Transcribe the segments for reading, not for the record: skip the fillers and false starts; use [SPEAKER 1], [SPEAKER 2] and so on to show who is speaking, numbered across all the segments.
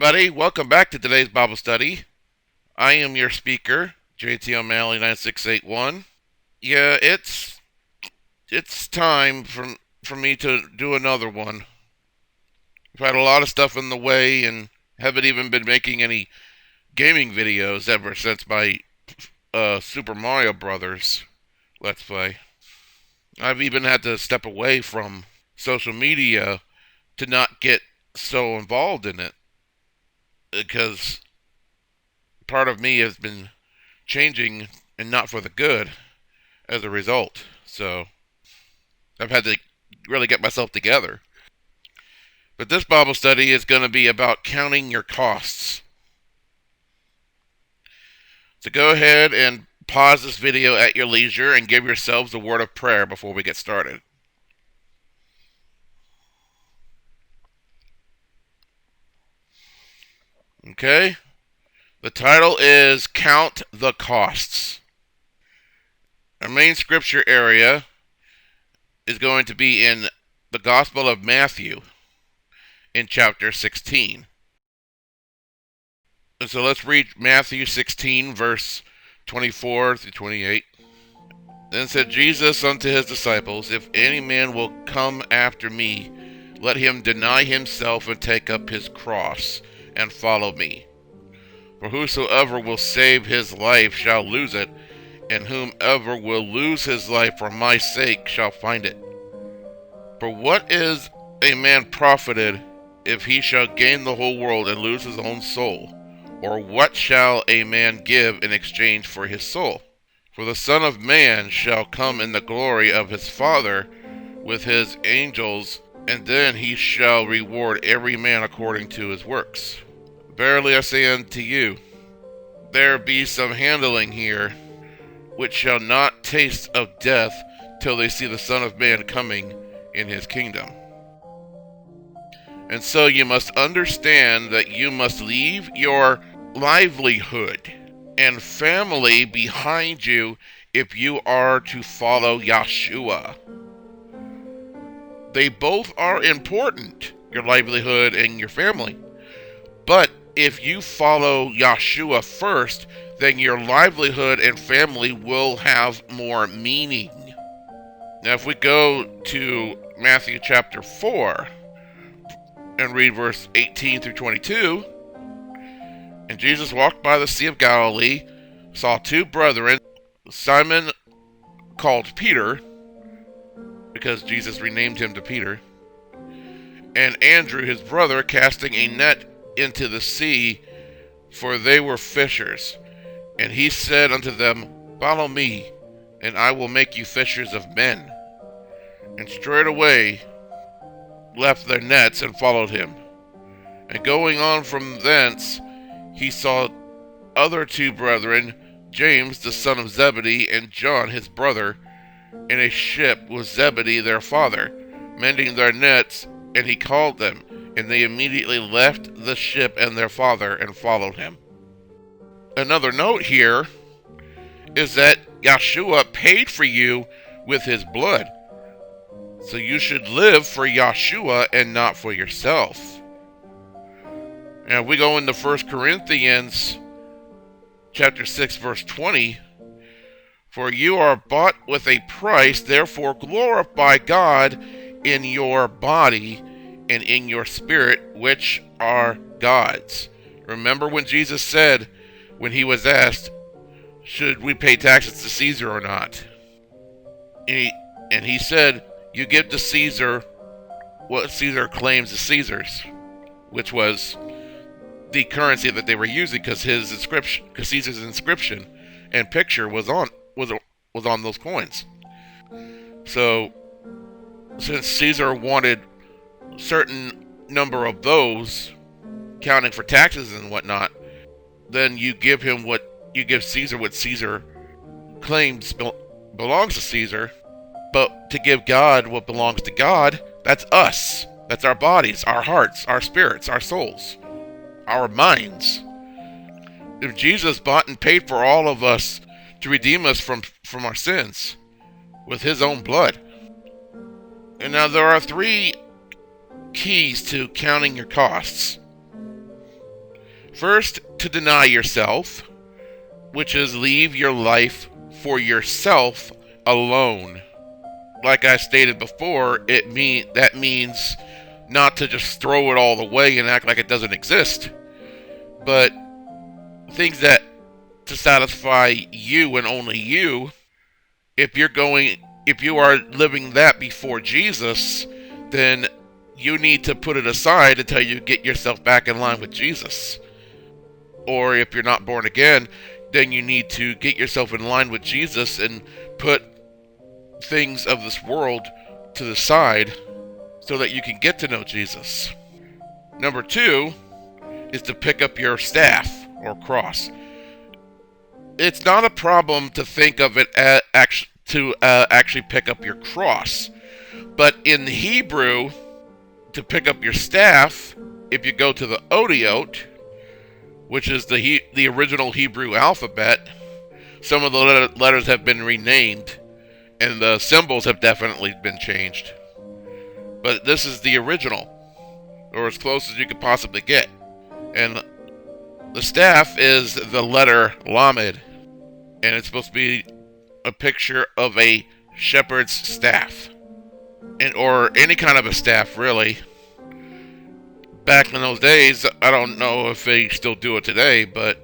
[SPEAKER 1] everybody. Welcome back to today's Bible study. I am your speaker, JT O'Malley 9681. Yeah, it's time for me to do another one. I've had a lot of stuff in the way and haven't even been making any gaming videos ever since my Super Mario Brothers Let's Play. I've even had to step away from social media to not get so involved in it, because part of me has been changing and not for the good as a result. So I've had to really get myself together. But this Bible study is going to be about counting your costs. So go ahead and pause this video at your leisure and give yourselves a word of prayer before we get started. Okay? The title is Count the Costs. Our main scripture area is going to be in the Gospel of Matthew in chapter 16. And so let's read Matthew 16, verse 24 through 28. Then said Jesus unto his disciples, If any man will come after me, let him deny himself and take up his cross and follow me. For whosoever will save his life shall lose it, and whomever will lose his life for my sake shall find it. For what is a man profited if he shall gain the whole world and lose his own soul? Or what shall a man give in exchange for his soul? For the Son of Man shall come in the glory of his Father with his angels, and then he shall reward every man according to his works. Verily I say unto you, there be some handling here, which shall not taste of death till they see the Son of Man coming in his kingdom. And so you must understand that you must leave your livelihood and family behind you if you are to follow Yeshua. They both are important, your livelihood and your family. But if you follow Yeshua first, then your livelihood and family will have more meaning. Now if we go to Matthew chapter 4 and read verse 18 through 22, And Jesus walked by the Sea of Galilee, saw two brethren, Simon called Peter, because Jesus renamed him to Peter, and Andrew his brother, casting a net into the sea, for they were fishers. And he said unto them, Follow me, and I will make you fishers of men. And straightway left their nets and followed him. And going on from thence, he saw other two brethren, James the son of Zebedee, and John his brother, in a ship with Zebedee their father, mending their nets, and he called them. And they immediately left the ship and their father and followed him. Another note here is that Yeshua paid for you with his blood. So you should live for Yeshua and not for yourself. Now if we go into 1 Corinthians chapter 6 verse 20, For you are bought with a price, therefore glorify God in your body and in your spirit, which are God's. Remember when Jesus said, when he was asked, should we pay taxes to Caesar or not? And he said, you give to Caesar what Caesar claims is Caesar's, which was the currency that they were using, because Caesar's inscription and picture was on those coins. So since Caesar wanted certain number of those, counting for taxes and whatnot, then you give Caesar what Caesar claims belongs to Caesar. But to give God what belongs to God, that's us. That's our bodies, our hearts, our spirits, our souls, our minds. If Jesus bought and paid for all of us to redeem us from our sins with his own blood. And now there are three keys to counting your costs. First, to deny yourself, which is leave your life for yourself alone. Like I stated before, that means not to just throw it all away and act like it doesn't exist, but things that to satisfy you and only you. If you are living that before Jesus, then you need to put it aside until you get yourself back in line with Jesus. Or if you're not born again, then you need to get yourself in line with Jesus and put things of this world to the side so that you can get to know Jesus. Number 2 is to pick up your staff or cross. It's not a problem to think of it as actually pick up your cross. But in Hebrew, to pick up your staff, if you go to the Odiot, which is the original Hebrew alphabet, some of the letters have been renamed, and the symbols have definitely been changed. But this is the original, or as close as you could possibly get. And the staff is the letter Lamed, and it's supposed to be a picture of a shepherd's staff, or any kind of a staff, really. Back in those days, I don't know if they still do it today, but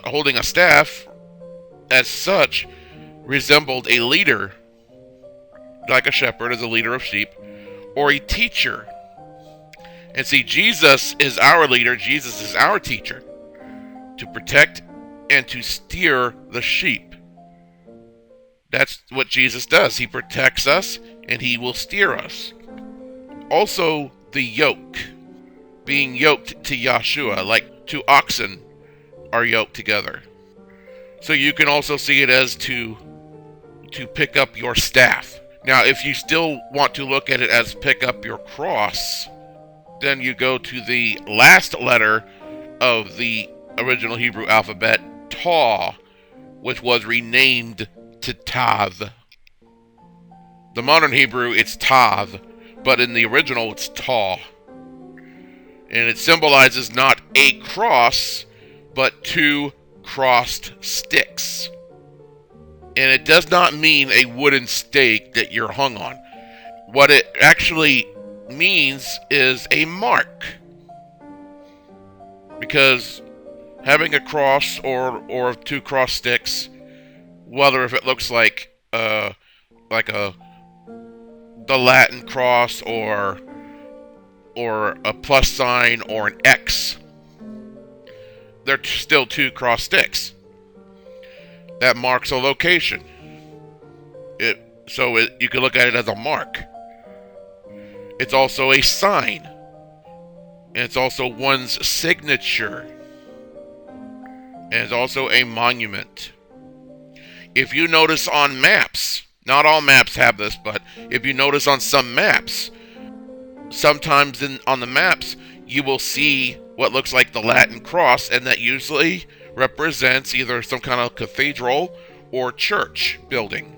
[SPEAKER 1] holding a staff, as such, resembled a leader, like a shepherd is a leader of sheep, or a teacher. And see, Jesus is our leader, Jesus is our teacher, to protect and to steer the sheep. That's what Jesus does. He protects us, and he will steer us. Also, the yoke. Being yoked to Yahshua, like two oxen are yoked together. So you can also see it as to pick up your staff. Now, if you still want to look at it as pick up your cross, then you go to the last letter of the original Hebrew alphabet, Taw, which was renamed to Tav. The modern Hebrew, it's Tav, but in the original, it's Taw. And it symbolizes not a cross, but 2 crossed sticks. And it does not mean a wooden stake that you're hung on. What it actually means is a mark. Because having a cross or 2 cross sticks, whether if it looks like the Latin cross or a plus sign or an X, they're still 2 cross sticks. That marks a location. You can look at it as a mark. It's also a sign. And it's also one's signature. And it's also a monument. If you notice on maps, not all maps have this, but if you notice on some maps, sometimes on the maps, you will see what looks like the Latin cross, and that usually represents either some kind of cathedral or church building.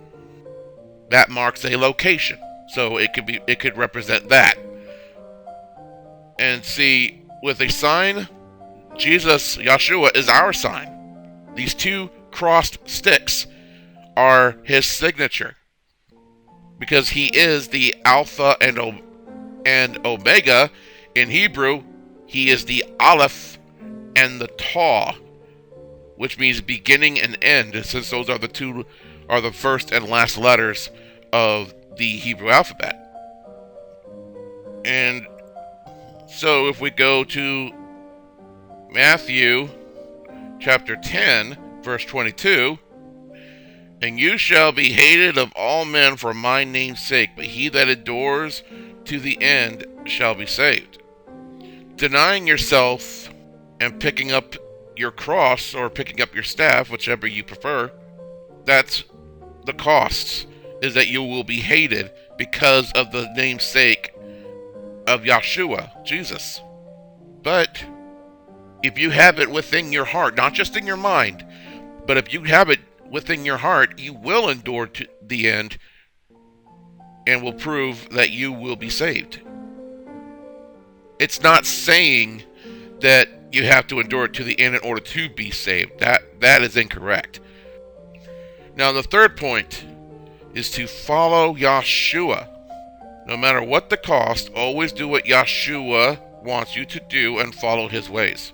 [SPEAKER 1] That marks a location, so it could represent that. And see, with a sign, Jesus, Yahshua, is our sign. These 2 crossed sticks are his signature, because he is the Alpha and Omega. In Hebrew, he is the Aleph and the Taw, which means beginning and end, since those are the first and last letters of the Hebrew alphabet. And so if we go to Matthew chapter 10, verse 22, and you shall be hated of all men for my name's sake, but he that endures to the end shall be saved. Denying yourself and picking up your cross or picking up your staff, whichever you prefer, that's the costs, is that you will be hated because of the name's sake of Yahshua, Jesus. But if you have it within your heart, not just in your mind, but if you have it within your heart, you will endure to the end and will prove that you will be saved. It's not saying that you have to endure it to the end in order to be saved. That is incorrect. Now, the third point is to follow Yahshua. No matter what the cost, always do what Yahshua wants you to do and follow his ways.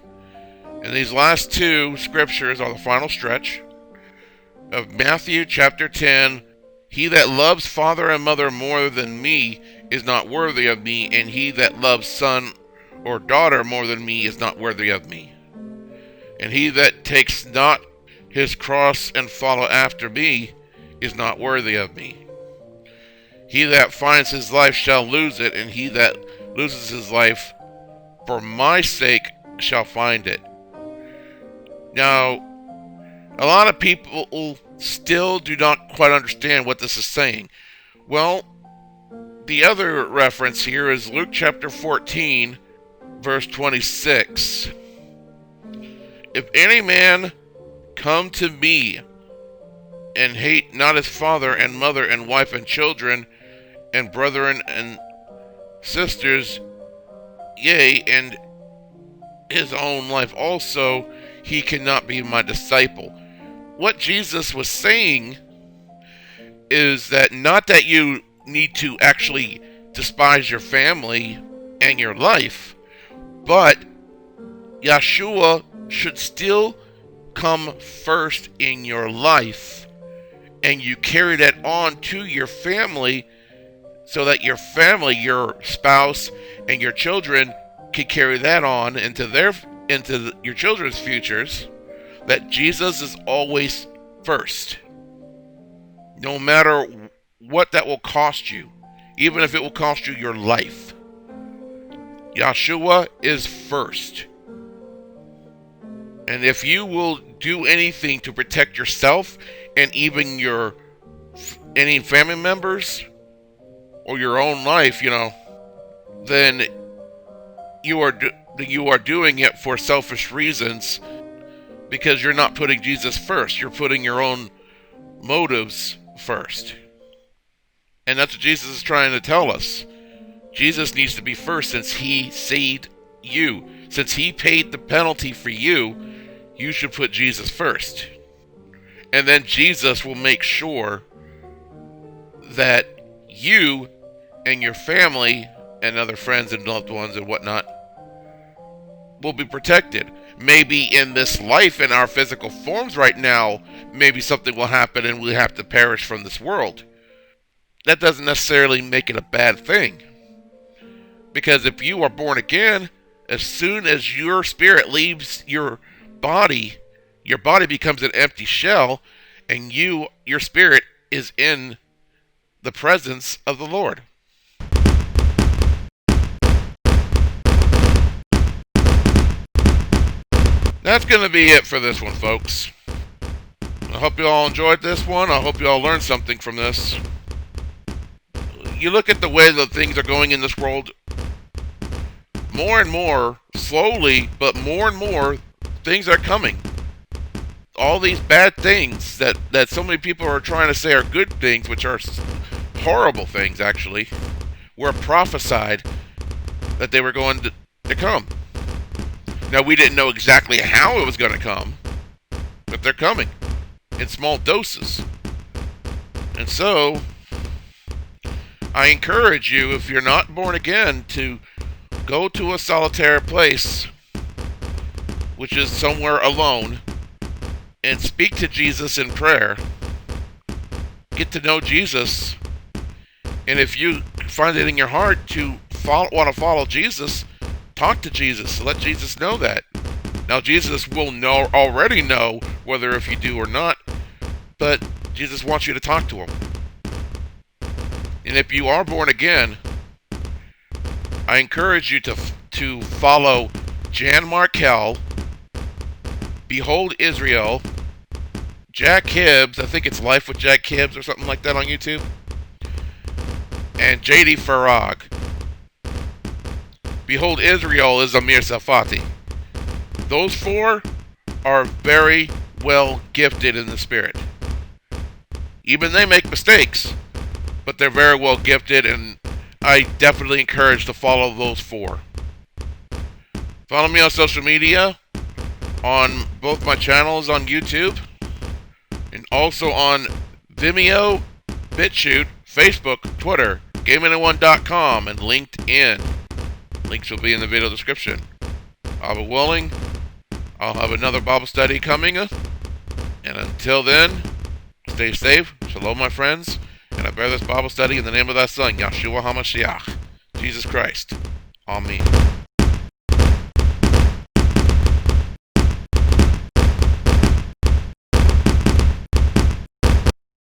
[SPEAKER 1] And these last two scriptures are the final stretch of Matthew chapter 10. He that loves father and mother more than me is not worthy of me, and he that loves son or daughter more than me is not worthy of me. And he that takes not his cross and follow after me is not worthy of me. He that finds his life shall lose it, and he that loses his life for my sake shall find it. Now, a lot of people still do not quite understand what this is saying. Well, the other reference here is Luke chapter 14, verse 26. If any man come to me and hate not his father and mother and wife and children and brethren and sisters, yea, and his own life also, he cannot be my disciple. What Jesus was saying is that not that you need to actually despise your family and your life, but Yahshua should still come first in your life, and you carry that on to your family, so that your family, your spouse, and your children can carry that on into your children's futures, that Jesus is always first. No matter what that will cost you, even if it will cost you your life, Yahshua is first. And if you will do anything to protect yourself and even any family members or your own life, then you are doing it for selfish reasons, because you're not putting Jesus first. You're putting your own motives first. And that's what Jesus is trying to tell us. Jesus needs to be first, since he saved you. Since he paid the penalty for you, you should put Jesus first. And then Jesus will make sure that you and your family and other friends and loved ones and whatnot will be protected. Maybe in this life, in our physical forms right now, maybe something will happen and we have to perish from this world. That doesn't necessarily make it a bad thing. Because if you are born again, as soon as your spirit leaves your body becomes an empty shell, and your spirit is in the presence of the Lord. That's going to be it for this one, folks. I hope you all enjoyed this one. I hope you all learned something from this. You look at the way that things are going in this world, more and more, slowly, but more and more, things are coming. All these bad things that so many people are trying to say are good things, which are horrible things, actually, were prophesied that they were going to come. Now, we didn't know exactly how it was going to come, but they're coming in small doses. And so, I encourage you, if you're not born again, to go to a solitary place, which is somewhere alone, and speak to Jesus in prayer. Get to know Jesus. And if you find it in your heart to want to follow Jesus, talk to Jesus. Let Jesus know that. Now, Jesus will already know whether if you do or not, but Jesus wants you to talk to him. And if you are born again, I encourage you to follow Jan Markell, Behold Israel, Jack Hibbs, I think it's Life with Jack Hibbs or something like that on YouTube, and J.D. Farag. Behold Israel is Amir Safati. Those four are very well gifted in the Spirit. Even they make mistakes, but they're very well gifted, and I definitely encourage to follow those four. Follow me on social media, on both my channels on YouTube, and also on Vimeo, BitChute, Facebook, Twitter, GameIn1.com, and LinkedIn. Links will be in the video description. I'll be willing. I'll have another Bible study coming. And until then, stay safe. Shalom, my friends. And I bear this Bible study in the name of thy Son, Yahshua HaMashiach, Jesus Christ. Amen.